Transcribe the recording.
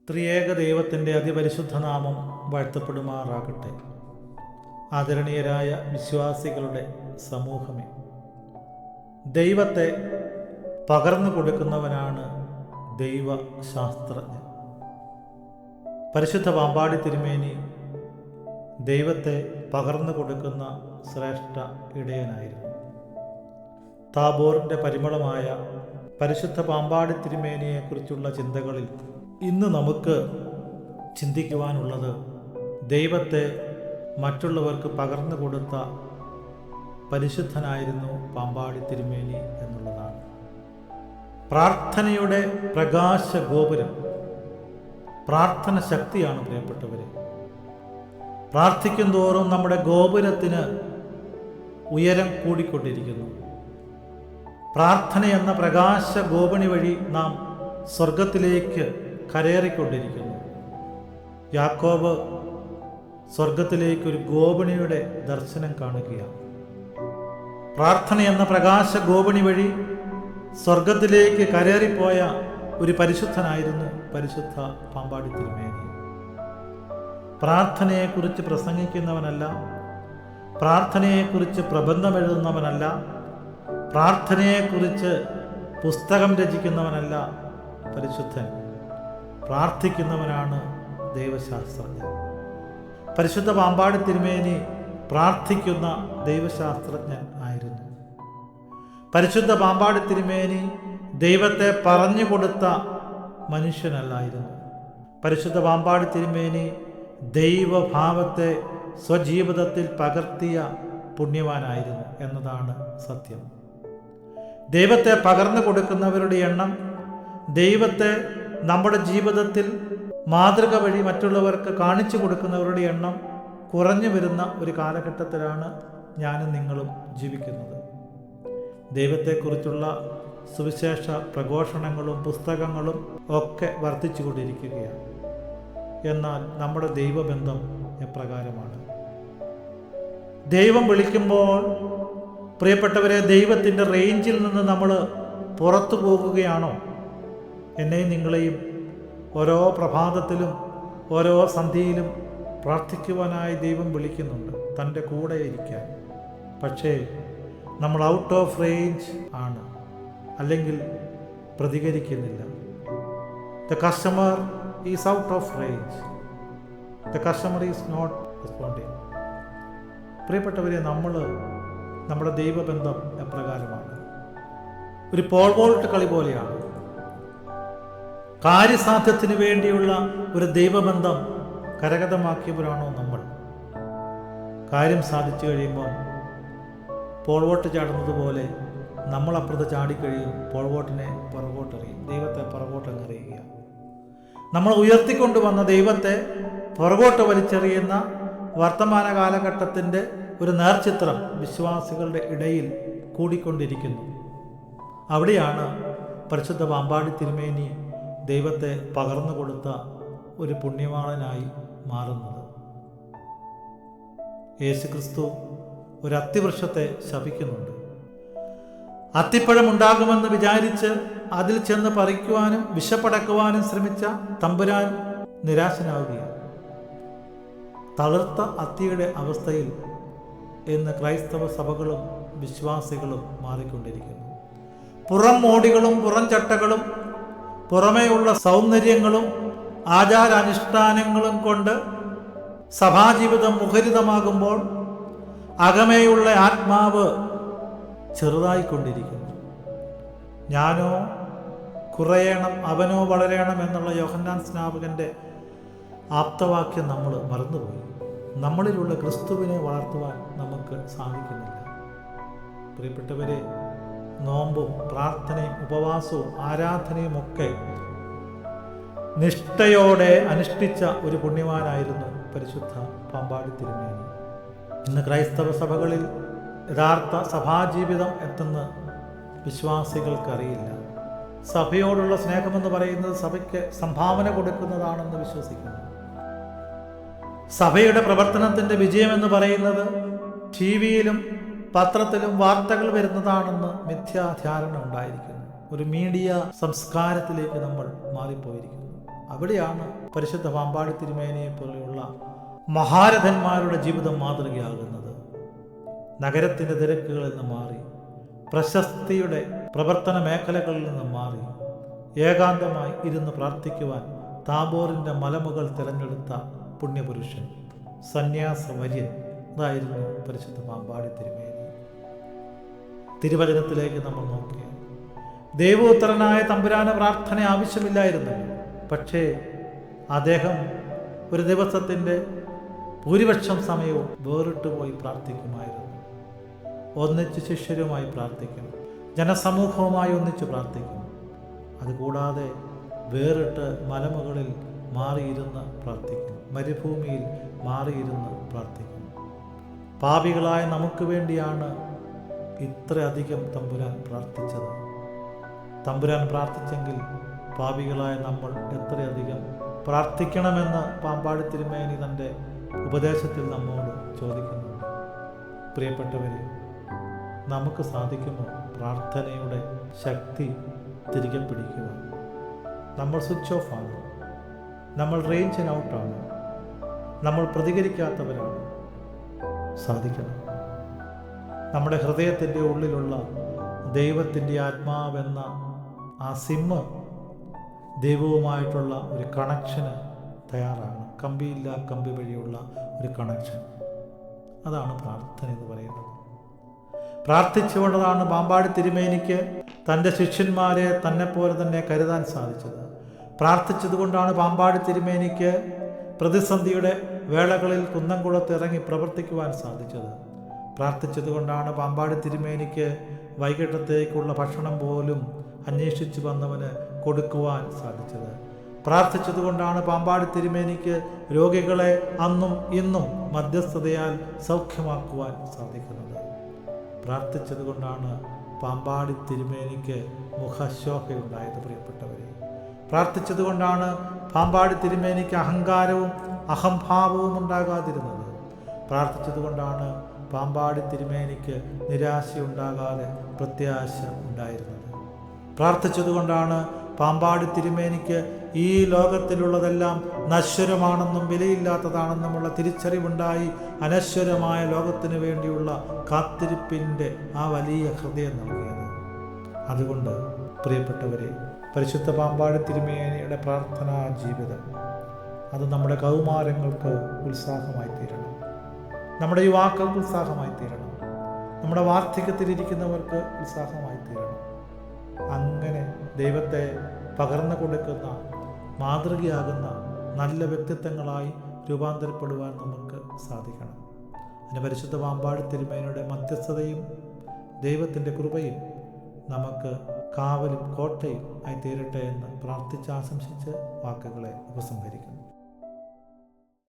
ത്രിയേക ദൈവത്തിൻ്റെ അതിപരിശുദ്ധ നാമം വാഴ്ത്തപ്പെടുമാറാകട്ടെ. ആദരണീയരായ വിശ്വാസികളുടെ സമൂഹമേ, ദൈവത്തെ പകർന്നു കൊടുക്കുന്നവനാണ് ദൈവശാസ്ത്രജ്ഞൻ. പരിശുദ്ധ പാമ്പാടി തിരുമേനി ദൈവത്തെ പകർന്നു കൊടുക്കുന്ന ശ്രേഷ്ഠ ഇടയനായിരുന്നു. താബോറിൻ്റെ പരിമളമായ പരിശുദ്ധ പാമ്പാടി തിരുമേനിയെക്കുറിച്ചുള്ള ചിന്തകളിൽ ഇന്ന് നമുക്ക് ചിന്തിക്കുവാനുള്ളത് ദൈവത്തെ മറ്റുള്ളവർക്ക് പകർന്നു കൊടുത്ത പരിശുദ്ധനായിരുന്നു പാമ്പാടി തിരുമേനി എന്നുള്ളതാണ്. പ്രാർത്ഥനയുടെ പ്രകാശ ഗോപുരം, പ്രാർത്ഥന ശക്തിയാണ് പ്രിയപ്പെട്ടവരെ. പ്രാർത്ഥിക്കും തോറും നമ്മുടെ ഗോപുരത്തിന് ഉയരം കൂടിക്കൊണ്ടിരിക്കുന്നു. പ്രാർത്ഥന എന്ന പ്രകാശ ഗോപണി വഴി നാം സ്വർഗത്തിലേക്ക് കരേറിക്കൊണ്ടിരിക്കുന്നു. യാക്കോബ് സ്വർഗത്തിലേക്ക് ഒരു ഗോപണിയുടെ ദർശനം കാണുകയാണ്. പ്രാർത്ഥന എന്ന പ്രകാശ ഗോപണി വഴി സ്വർഗത്തിലേക്ക് കരേറിപ്പോയ ഒരു പരിശുദ്ധനായിരുന്നു പരിശുദ്ധ പാമ്പാടി തിരുമേനി. പ്രാർത്ഥനയെക്കുറിച്ച് പ്രസംഗിക്കുന്നവനല്ല, പ്രാർത്ഥനയെക്കുറിച്ച് പ്രബന്ധമെഴുതുന്നവനല്ല, പ്രാർത്ഥനയെക്കുറിച്ച് പുസ്തകം രചിക്കുന്നവനല്ല പരിശുദ്ധൻ. പ്രാർത്ഥിക്കുന്നവനാണ് ദൈവശാസ്ത്രജ്ഞൻ. പരിശുദ്ധ പാമ്പാടി തിരുമേനി പ്രാർത്ഥിക്കുന്ന ദൈവശാസ്ത്രജ്ഞൻ ആയിരുന്നു. പരിശുദ്ധ പാമ്പാടി തിരുമേനി ദൈവത്തെ പറഞ്ഞു കൊടുത്ത മനുഷ്യനല്ലായിരുന്നു. പരിശുദ്ധ പാമ്പാടി തിരുമേനി ദൈവഭാവത്തെ സ്വജീവിതത്തിൽ പകർത്തിയ പുണ്യവാനായിരുന്നു എന്നതാണ് സത്യം. ദൈവത്തെ പകർന്നു കൊടുക്കുന്നവരുടെ എണ്ണം, ദൈവത്തെ നമ്മുടെ ജീവിതത്തിൽ മാതൃക വഴി മറ്റുള്ളവർക്ക് കാണിച്ചു കൊടുക്കുന്നവരുടെ എണ്ണം കുറഞ്ഞു വരുന്ന ഒരു കാലഘട്ടത്തിലാണ് ഞാനും നിങ്ങളും ജീവിക്കുന്നത്. ദൈവത്തെക്കുറിച്ചുള്ള സുവിശേഷ പ്രഘോഷണങ്ങളും പുസ്തകങ്ങളും ഒക്കെ വർദ്ധിച്ചു കൊണ്ടിരിക്കുകയാണ്. എന്നാൽ നമ്മുടെ ദൈവബന്ധം എപ്രകാരമാണ്? ദൈവം വിളിക്കുമ്പോൾ പ്രിയപ്പെട്ടവരെ, ദൈവത്തിൻ്റെ റേഞ്ചിൽ നിന്ന് നമ്മൾ പുറത്തു പോകുകയാണോ? എന്നെയും നിങ്ങളെയും ഓരോ പ്രഭാതത്തിലും ഓരോ സന്ധ്യയിലും പ്രാർത്ഥിക്കുവാനായി ദൈവം വിളിക്കുന്നുണ്ട്, തൻ്റെ കൂടെ ഇരിക്കാൻ. പക്ഷേ നമ്മൾ ഔട്ട് ഓഫ് റേഞ്ച് ആണ്, അല്ലെങ്കിൽ പ്രതികരിക്കുന്നില്ല. The customer is out of range, the customer is not responding. പ്രിയപ്പെട്ടവരെ, നമ്മുടെ ദൈവബന്ധം എപ്രകാരമാണ്? ഒരു പോൾ വോൾട്ട് കളി പോലെയാണ്. കാര്യസാധ്യത്തിന് വേണ്ടിയുള്ള ഒരു ദൈവബന്ധം കരഗതമാക്കിയവരാണോ നമ്മൾ? കാര്യം സാധിച്ചു കഴിയുമ്പോൾ പോൾ വോട്ട് ചാടുന്നത് പോലെ നമ്മൾ അപ്പുറത്ത് ചാടിക്കഴിയും, പോൾ വോട്ടിനെ പുറകോട്ടെറിയും, ദൈവത്തെ പുറകോട്ടെറിയുക. നമ്മൾ ഉയർത്തിക്കൊണ്ടുവന്ന ദൈവത്തെ പുറകോട്ട് വലിച്ചെറിയുന്ന വർത്തമാന കാലഘട്ടത്തിൻ്റെ ഒരു നേർചിത്രം വിശ്വാസികളുടെ ഇടയിൽ കൂടിക്കൊണ്ടിരിക്കുന്നു. അവിടെയാണ് പരിശുദ്ധ പാമ്പാടി തിരുമേനി ദൈവത്തെ പകർന്നു കൊടുത്ത ഒരു പുണ്യവാളനായി മാറുന്നത്. യേശുക്രിസ്തു ഒരു അത്തിവൃക്ഷത്തെ ശപിക്കുന്നുണ്ട്. അത്തിപ്പഴം ഉണ്ടാകുമെന്ന് വിചാരിച്ച് അതിൽ ചെന്ന് പറിക്കുവാനും വിശപ്പടക്കുവാനും ശ്രമിച്ച തമ്പുരാൻ നിരാശനാവുകയാണ്. തളിർത്ത അത്തിയുടെ അവസ്ഥയിൽ ഇന്ന് ക്രൈസ്തവ സഭകളും വിശ്വാസികളും മാറിക്കൊണ്ടിരിക്കുന്നു. പുറം മോടികളും പുറം ചട്ടകളും പുറമേയുള്ള സൗന്ദര്യങ്ങളും ആചാരാനുഷ്ഠാനങ്ങളും കൊണ്ട് സഭാജീവിതം മുഖരിതമാകുമ്പോൾ അകമേയുള്ള ആത്മാവ് ചെറുതായിക്കൊണ്ടിരിക്കുന്നു. ഞാനോ കുറയണം, അവനോ വളരണം എന്നുള്ള യോഹന്നാൻ സ്നാപകൻ്റെ ആപ്തവാക്യം നമ്മൾ മറന്നുപോയി. നമ്മളിലുള്ള ക്രിസ്തുവിനെ വളർത്തുവാൻ നമുക്ക് സാധിക്കുന്നില്ല. പ്രിയപ്പെട്ടവരെ, നോമ്പും പ്രാർത്ഥനയും ഉപവാസവും ആരാധനയും ഒക്കെ നിഷ്ഠയോടെ അനുഷ്ഠിച്ച ഒരു പുണ്യവാനായിരുന്നു പരിശുദ്ധ പാമ്പാടി തിരുമേനി. ഇന്ന് ക്രൈസ്തവ സഭകളിൽ യഥാർത്ഥ സഭാജീവിതം എത്തുന്ന വിശ്വാസികൾക്കറിയില്ല. സഭയോടുള്ള സ്നേഹമെന്ന് പറയുന്നത് സഭയ്ക്ക് സംഭാവന കൊടുക്കുന്നതാണെന്ന് വിശ്വസിക്കുന്നു. സഭയുടെ പ്രവർത്തനത്തിൻ്റെ വിജയമെന്ന് പറയുന്നത് ടി വിയിലും പത്രത്തിലും വാർത്തകൾ വരുന്നതാണെന്ന് മിഥ്യാധാരണ ഉണ്ടായിരിക്കുന്നു. ഒരു മീഡിയ സംസ്കാരത്തിലേക്ക് നമ്മൾ മാറിപ്പോയിരിക്കുന്നു. അവിടെയാണ് പരിശുദ്ധ പാമ്പാടി തിരുമേനിയെ പോലെയുള്ള മഹാരഥന്മാരുടെ ജീവിതം മാതൃകയാകുന്നത്. നഗരത്തിൻ്റെ തിരക്കുകളിൽ നിന്ന് മാറി, പ്രശസ്തിയുടെ പ്രവർത്തന മേഖലകളിൽ നിന്ന് മാറി, ഏകാന്തമായി ഇരുന്ന് പ്രാർത്ഥിക്കുവാൻ താബോറിൻ്റെ മലമുകൾ തിരഞ്ഞെടുത്ത പുണ്യപുരുഷൻ, സന്യാസവര്യൻ, അതായിരുന്നു പരിശുദ്ധ പാമ്പാടി തിരുമേനി. തിരുവചനത്തിലേക്ക് നമ്മൾ നോക്കിയാൽ ദൈവോത്തരനായ തമ്പുരാന് പ്രാർത്ഥന ആവശ്യമില്ലായിരുന്നു. പക്ഷേ അദ്ദേഹം ഒരു ദിവസത്തിൻ്റെ ഭൂരിപക്ഷം സമയവും വേറിട്ട് പോയി പ്രാർത്ഥിക്കുമായിരുന്നു. ഒന്നിച്ച് ശിഷ്യരുമായി പ്രാർത്ഥിക്കും, ജനസമൂഹവുമായി ഒന്നിച്ച് പ്രാർത്ഥിക്കും. അതുകൂടാതെ വേറിട്ട് മലമുകളിൽ മാറിയിരുന്ന് പ്രാർത്ഥിക്കും, മരുഭൂമിയിൽ മാറിയിരുന്ന് പ്രാർത്ഥിക്കും. പാപികളായ നമുക്ക് വേണ്ടിയാണ് ഇത്രയധികം തമ്പുരാൻ പ്രാർത്ഥിച്ചത്. തമ്പുരാൻ പ്രാർത്ഥിച്ചെങ്കിൽ പാപികളായ നമ്മൾ എത്രയധികം പ്രാർത്ഥിക്കണമെന്ന് പാമ്പാടി തിരുമേനി തൻ്റെ ഉപദേശത്തിൽ നമ്മോട് ചോദിക്കുന്നുണ്ട്. പ്രിയപ്പെട്ടവരെ, നമുക്ക് സാധിക്കുമോ പ്രാർത്ഥനയുടെ ശക്തി തിരികെ പിടിക്കുവാൻ? നമ്മൾ സ്വിച്ച് ഓഫ് ആണ്, നമ്മൾ റേഞ്ചിന് ഔട്ടാണ്, നമ്മൾ പ്രതികരിക്കാത്തവരാണ്. സാധിക്കണം. നമ്മുടെ ഹൃദയത്തിൻ്റെ ഉള്ളിലുള്ള ദൈവത്തിൻ്റെ ആത്മാവെന്ന ആ സിമ്മ് ദൈവവുമായിട്ടുള്ള ഒരു കണക്ഷന് തയ്യാറാണ്. കമ്പിയില്ല കമ്പി വഴിയുള്ള ഒരു കണക്ഷൻ. അതാണ് പ്രാർത്ഥന എന്ന് പറയുന്നത്. പ്രാർത്ഥിച്ചുകൊണ്ടതാണ് പാമ്പാടി തിരുമേനിക്ക് തൻ്റെ ശിഷ്യന്മാരെ തന്നെപ്പോലെ തന്നെ കരുതാൻ സാധിച്ചത്. പ്രാർത്ഥിച്ചതുകൊണ്ടാണ് പാമ്പാടി തിരുമേനിക്ക് പ്രതിസന്ധിയുടെ വേളകളിൽ കുന്നംകുളത്ത് ഇറങ്ങി പ്രവർത്തിക്കുവാൻ സാധിച്ചത്. പ്രാർത്ഥിച്ചതുകൊണ്ടാണ് പാമ്പാടി തിരുമേനിക്ക് വൈകിട്ടത്തേക്കുള്ള ഭക്ഷണം പോലും അന്വേഷിച്ച് വന്നവന് കൊടുക്കുവാൻ സാധിച്ചത്. പ്രാർത്ഥിച്ചതുകൊണ്ടാണ് പാമ്പാടി തിരുമേനിക്ക് രോഗികളെ അന്നും ഇന്നും മധ്യസ്ഥതയാൽ സൗഖ്യമാക്കുവാൻ സാധിക്കുന്നത്. പ്രാർത്ഥിച്ചതുകൊണ്ടാണ് പാമ്പാടി തിരുമേനിക്ക് മുഖശോഭയുണ്ടായത്. പ്രിയപ്പെട്ടവരെ, പ്രാർത്ഥിച്ചതുകൊണ്ടാണ് പാമ്പാടി തിരുമേനിക്ക് അഹങ്കാരവും അഹംഭാവവും ഉണ്ടാകാതിരുന്നത്. പ്രാർത്ഥിച്ചതുകൊണ്ടാണ് പാമ്പാടി തിരുമേനിക്ക് നിരാശയുണ്ടാകാതെ പ്രത്യാശ ഉണ്ടായിരുന്നത്. പ്രാർത്ഥിച്ചതുകൊണ്ടാണ് പാമ്പാടി തിരുമേനിക്ക് ഈ ലോകത്തിലുള്ളതെല്ലാം നശ്വരമാണെന്നും വിലയില്ലാത്തതാണെന്നുമുള്ള തിരിച്ചറിവുണ്ടായി അനശ്വരമായ ലോകത്തിന് വേണ്ടിയുള്ള കാത്തിരിപ്പിൻ്റെ ആ വലിയ ഹൃദയം നൽകിയത്. അതുകൊണ്ട് പ്രിയപ്പെട്ടവരെ, പരിശുദ്ധ പാമ്പാടി തിരുമേനിയുടെ പ്രാർത്ഥനാ ജീവിതം അത് നമ്മുടെ കൗമാരങ്ങൾക്ക് ഉത്സാഹമായി തീരണം, നമ്മുടെ യുവാക്കൾക്ക് ഉത്സാഹമായി തീരണം, നമ്മുടെ വാർദ്ധക്യത്തിലിരിക്കുന്നവർക്ക് ഉത്സാഹമായി തീരണം. അങ്ങനെ ദൈവത്തെ പകർന്നു കൊടുക്കുന്ന മാതൃകയാകുന്ന നല്ല വ്യക്തിത്വങ്ങളായി രൂപാന്തരപ്പെടുവാൻ നമുക്ക് സാധിക്കണം. അതിന് പരിശുദ്ധ പാമ്പാടി തിരുമേനിയുടെ മധ്യസ്ഥതയും ദൈവത്തിൻ്റെ കൃപയും നമുക്ക് കാവലും കോട്ടയും ആയി തീരട്ടെ എന്ന് പ്രാർത്ഥിച്ച് ആശംസിച്ച് വാക്കുകളെ ഉപസംഹരിക്കുന്നു.